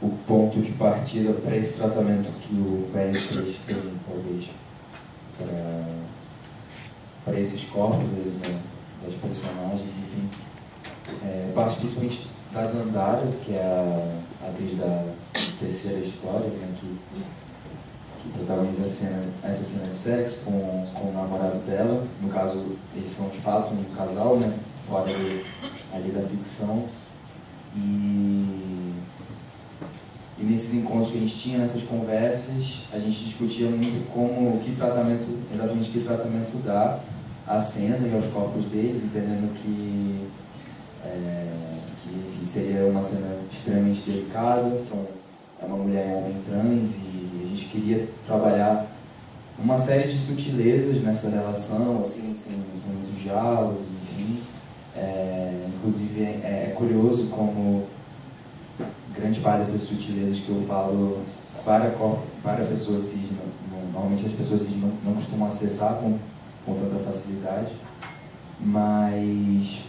o ponto de partida para esse tratamento que o PS3 tem, talvez, para esses corpos aí, né, das personagens, enfim. Parte principalmente da Dandara, que é a atriz da terceira história, né, que protagoniza essa cena de sexo com o namorado dela. No caso, eles são de fato um casal, né, fora ali da ficção. E nesses encontros que a gente tinha, nessas conversas, a gente discutia muito exatamente que tratamento dar à cena e aos corpos deles, entendendo que enfim, seria uma cena extremamente delicada, é uma mulher e um homem trans, e a gente queria trabalhar uma série de sutilezas nessa relação, assim, sem muitos diálogos, enfim. Inclusive, é curioso como grande parte dessas sutilezas que eu falo para pessoas cis, normalmente as pessoas cis não costumam acessar com tanta facilidade, mas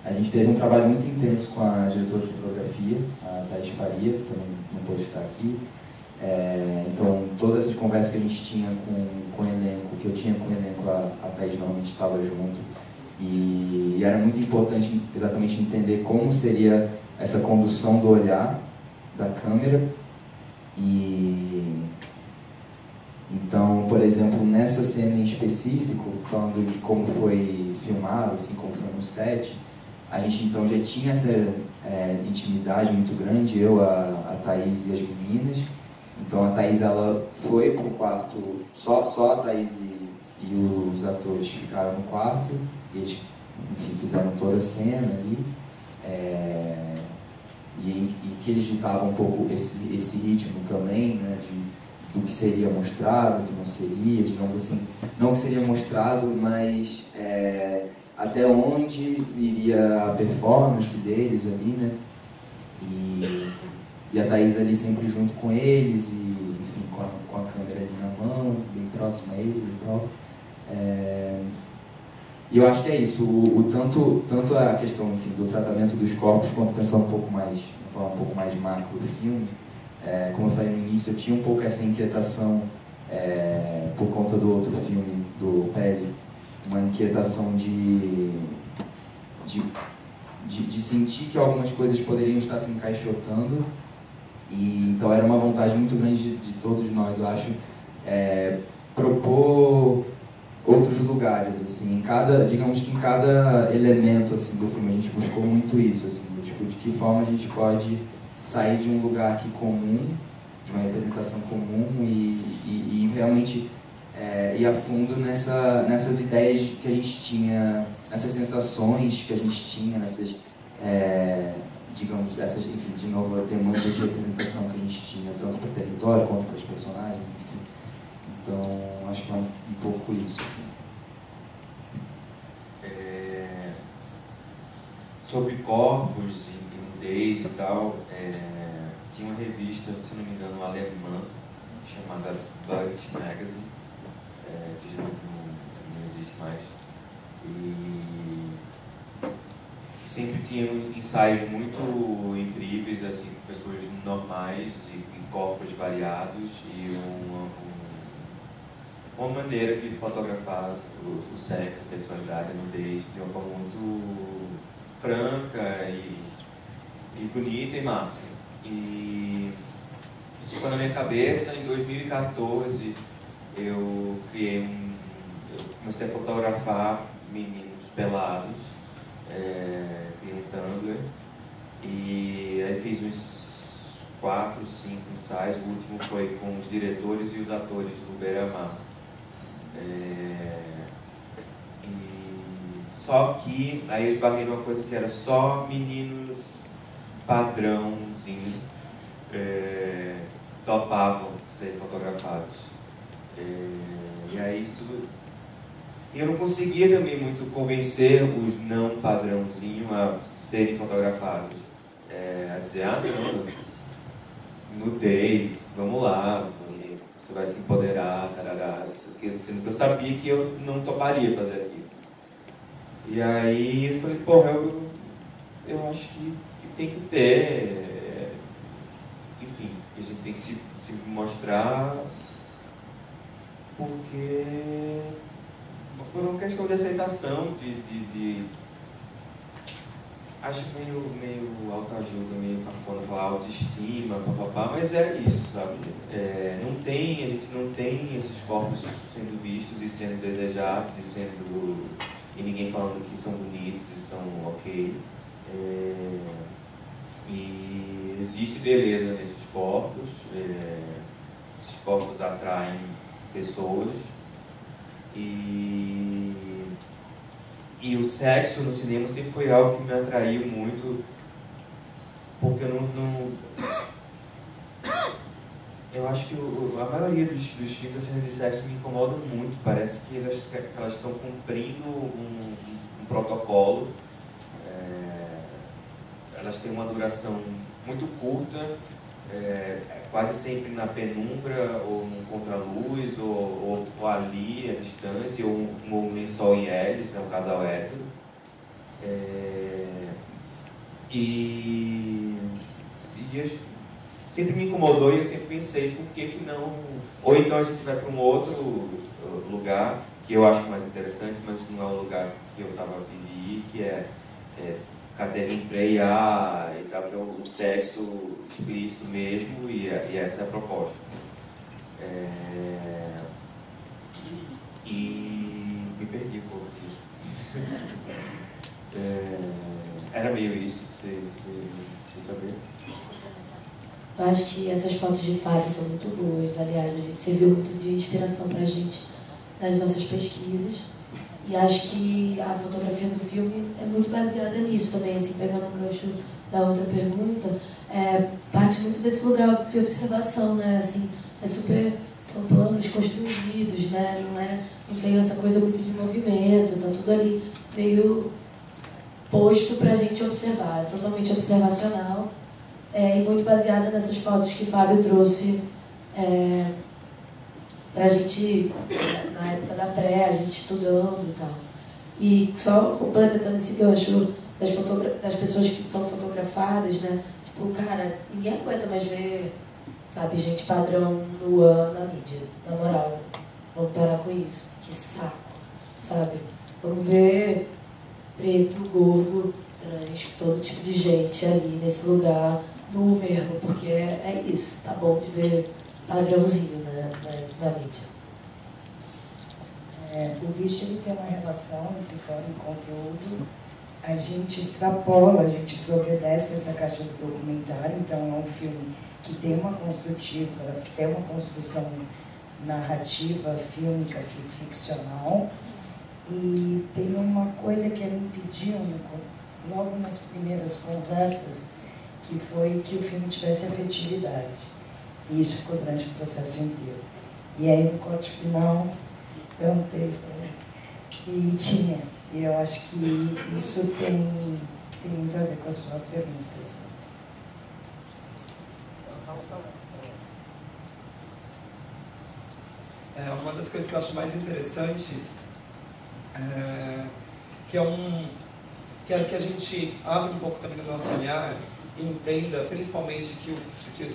a gente teve um trabalho muito intenso com a diretora de fotografia, a Thaís Faria, que também não pôde estar aqui. Então, todas essas conversas que a gente tinha com o elenco, que eu tinha com o elenco, a Thaís normalmente estava junto. E era muito importante exatamente entender como seria essa condução do olhar da câmera. Então, por exemplo, nessa cena em específico, falando de como foi filmado, assim, como foi no set, a gente então já tinha essa intimidade muito grande, eu, a Thaís e as meninas. Então a Thaís, ela foi pro quarto, só a Thaís e os atores ficaram no quarto, eles, enfim, fizeram toda a cena ali, e que eles ditavam um pouco esse ritmo também, né, do que seria mostrado, do que não seria, digamos assim, não que seria mostrado, mas até onde iria a performance deles ali, né, e a Thaís ali sempre junto com eles, e enfim, com a câmera ali na mão, bem próxima a eles e tal. E eu acho que é isso, tanto a questão, enfim, do tratamento dos corpos, quanto pensar um pouco mais, de uma forma um pouco mais macro do filme. Como eu falei no início, eu tinha um pouco essa inquietação por conta do outro filme, do Pele, uma inquietação de sentir que algumas coisas poderiam estar se encaixotando, e então era uma vontade muito grande de todos nós, eu acho, propor outros lugares, assim, digamos que em cada elemento, assim, do filme a gente buscou muito isso, assim, tipo, de que forma a gente pode sair de um lugar aqui comum, de uma representação comum, e realmente ir a fundo nessas ideias que a gente tinha, nessas sensações que a gente tinha, nessas, digamos, essas, enfim, de novo, demandas de representação que a gente tinha, tanto para o território quanto para os personagens, enfim. Então, acho que é um pouco isso, assim. Sobre corpos e nudez e tal, tinha uma revista, se não me engano, alemã, chamada Butt Magazine, que já não existe mais, e sempre tinha ensaios muito incríveis, assim, com pessoas normais e em corpos variados, e uma maneira de fotografar o sexo, a sexualidade, a nudez de uma forma muito franca e bonita e máxima. E isso ficou na minha cabeça. Em 2014 eu comecei a fotografar meninos pelados pelo Tumblr, e aí fiz uns 4, 5 ensaios. O último foi com os diretores e os atores do Beira-Mar. Só que aí eu esbarrei numa coisa que era só meninos padrãozinho topavam ser fotografados. E aí isso... eu não conseguia também muito convencer os não padrãozinho a serem fotografados. A dizer, não, nudez, vamos lá, você vai se empoderar, tarará, sendo que eu sabia que eu não toparia fazer aquilo. E aí eu falei, porra, eu acho que tem que ter, enfim, que a gente tem que se mostrar, porque por uma questão de aceitação, acho meio autoajuda, meio cafona falar autoestima, papapá, mas é isso, sabe? A gente não tem esses corpos sendo vistos e sendo desejados e ninguém falando que são bonitos e são ok. E existe beleza nesses corpos, esses corpos atraem pessoas e o sexo no cinema sempre foi algo que me atraiu muito, porque eu acho que a maioria dos filmes das cenas de sexo me incomodam muito. Parece que elas estão cumprindo um protocolo. Elas têm uma duração muito curta, quase sempre na penumbra, ou num contraluz, ou ali, distante, ou um lençol em hélice, é um casal hétero. Sempre me incomodou e eu sempre pensei, por que não... Ou então a gente vai para um outro lugar, que eu acho mais interessante, mas não é o lugar que eu estava a fim de ir, que é Catherine Breillat e tal, que é o sexo explícito mesmo, e essa é a proposta. E me perdi um pouco aqui. Era meio isso, você saber? Eu acho que essas fotos de Fábio são muito boas. Aliás, a gente serviu muito de inspiração pra gente nas nossas pesquisas. E acho que a fotografia do filme é muito baseada nisso também, assim, pegando um gancho da outra pergunta, parte muito desse lugar de observação, né? Assim, são planos construídos, né? Não tem essa coisa muito de movimento, tá tudo ali meio posto pra gente observar, é totalmente observacional. E muito baseada nessas fotos que Fábio trouxe pra gente, na época da pré, a gente estudando e tal. E só complementando esse gancho das pessoas que são fotografadas, né? Tipo, cara, ninguém aguenta mais ver, sabe, gente padrão nua na mídia. Na moral, vamos parar com isso. Que saco, sabe? Vamos ver preto, gordo, trans, todo tipo de gente ali nesse lugar, nu mesmo, porque é isso, tá bom de ver padrãozinho, né, na mídia. O bicho ele tem uma relação entre forma e conteúdo. A gente extrapola, a gente desobedece essa caixa do documentário, então é um filme que tem uma construtiva, que tem uma construção narrativa, fílmica, ficcional. E tem uma coisa que ela impediu, logo nas primeiras conversas, que foi que o filme tivesse afetividade. E isso ficou durante o processo inteiro. E aí, no corte final, perguntei, e tinha. E eu acho que isso tem muito a ver com a sua pergunta. Assim. Uma das coisas que eu acho mais interessantes que a gente abre um pouco também o nosso olhar e entenda, principalmente, que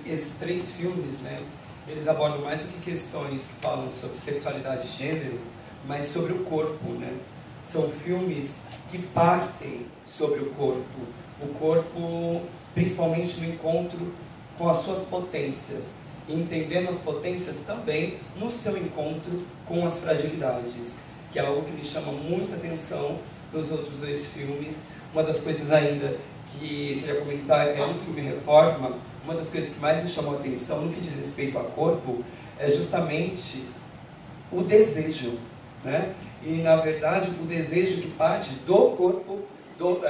esses 3 filmes, né, eles abordam mais do que questões que falam sobre sexualidade e gênero, mas sobre o corpo, né? São filmes que partem sobre o corpo principalmente no encontro com as suas potências, e entendendo as potências também no seu encontro com as fragilidades, que é algo que me chama muita atenção nos outros 2 filmes. Uma das coisas ainda que eu queria comentar é no filme Reforma. Uma das coisas que mais me chamou a atenção no que diz respeito ao corpo é justamente o desejo, né? E, na verdade, o desejo que parte do corpo do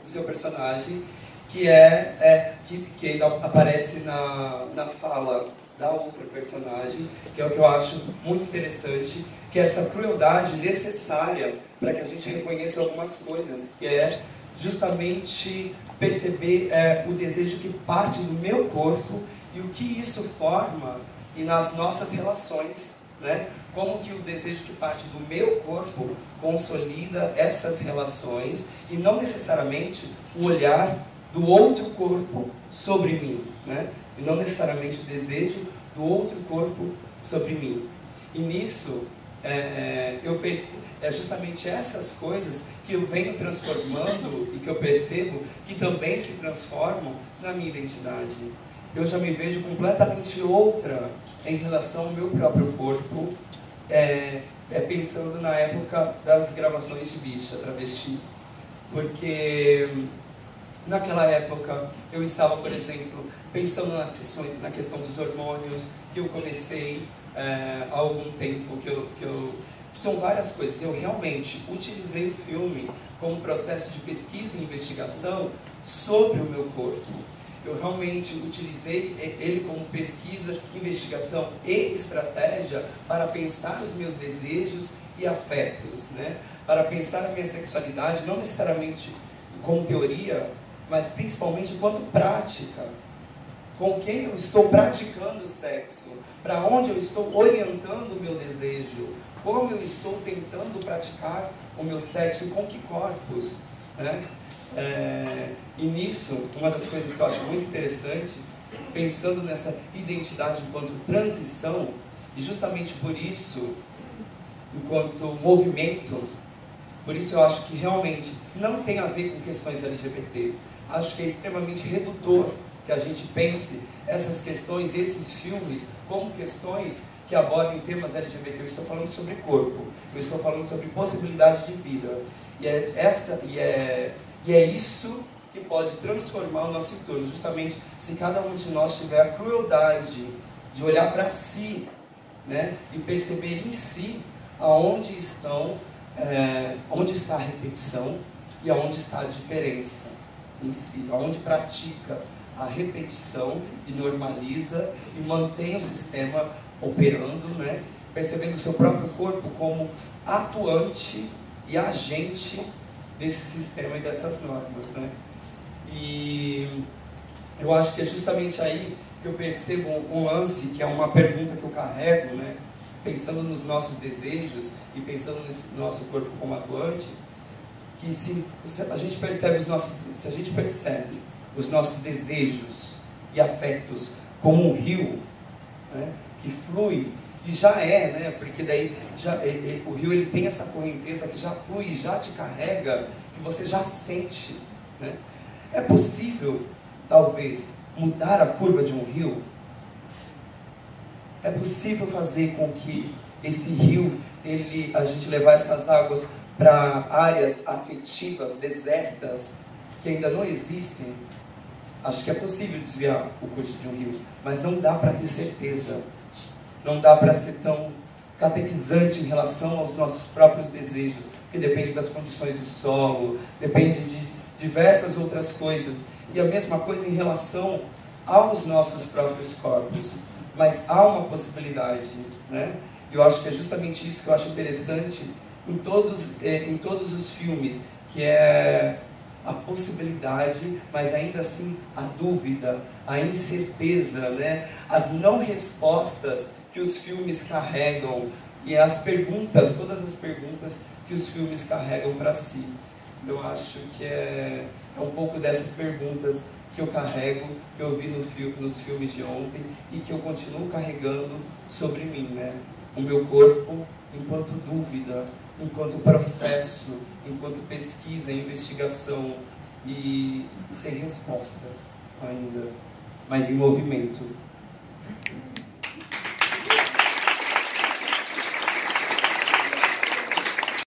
seu personagem, que ainda aparece na fala da outra personagem, que é o que eu acho muito interessante, que é essa crueldade necessária para que a gente reconheça algumas coisas, que é justamente perceber o desejo que parte do meu corpo e o que isso forma e nas nossas relações, né? Como que o desejo que parte do meu corpo consolida essas relações e não necessariamente o olhar do outro corpo sobre mim, né? E não necessariamente o desejo do outro corpo sobre mim. E nisso, eu percebo, é justamente essas coisas que eu venho transformando e que eu percebo que também se transformam na minha identidade. Eu já me vejo completamente outra em relação ao meu próprio corpo, pensando na época das gravações de Bicha, Travesti. Porque naquela época eu estava, por exemplo, pensando na questão dos hormônios, que eu comecei há algum tempo, são várias coisas. Eu realmente utilizei o filme como processo de pesquisa e investigação sobre o meu corpo. Eu realmente utilizei ele como pesquisa, investigação e estratégia para pensar os meus desejos e afetos, né? Para pensar a minha sexualidade, não necessariamente como teoria, mas principalmente enquanto prática. Com quem eu estou praticando o sexo, para onde eu estou orientando o meu desejo, como eu estou tentando praticar o meu sexo e com que corpos, né? E nisso, uma das coisas que eu acho muito interessantes, pensando nessa identidade enquanto transição, e justamente por isso, enquanto movimento, por isso eu acho que realmente não tem a ver com questões LGBT. Acho que é extremamente redutor que a gente pense essas questões, esses filmes, como questões que abordem temas LGBT. Eu estou falando sobre corpo, eu estou falando sobre possibilidade de vida. E é isso que pode transformar o nosso entorno, justamente se cada um de nós tiver a crueldade de olhar para si, né, e perceber em si onde está a repetição e aonde está a diferença em si, aonde pratica a repetição e normaliza e mantém o sistema operando, né, percebendo o seu próprio corpo como atuante e agente desse sistema e dessas normas, né? E eu acho que é justamente aí que eu percebo um lance, que é uma pergunta que eu carrego, né? Pensando nos nossos desejos e pensando no nosso corpo como atuantes, que se a gente percebe os nossos desejos e afetos como um rio, né, que flui, e já né, porque daí o rio ele tem essa correnteza que já flui e já te carrega, que você já sente, né? É possível, talvez, mudar a curva de um rio? É possível fazer com que esse rio, a gente levar essas águas para áreas afetivas, desertas, que ainda não existem? Acho que é possível desviar o curso de um rio, mas não dá para ter certeza. Não dá para ser tão catequizante em relação aos nossos próprios desejos, porque depende das condições do solo, depende de diversas outras coisas. E a mesma coisa em relação aos nossos próprios corpos. Mas há uma possibilidade, né? Eu acho que é justamente isso que eu acho interessante em todos os filmes, que é a possibilidade, mas ainda assim a dúvida, a incerteza, né? As não respostas que os filmes carregam e as perguntas, todas as perguntas que os filmes carregam para si. Eu acho que é um pouco dessas perguntas que eu carrego, que eu vi nos filmes de ontem e que eu continuo carregando sobre mim, né? O meu corpo enquanto dúvida, enquanto processo, enquanto pesquisa, investigação e sem respostas ainda, mas em movimento.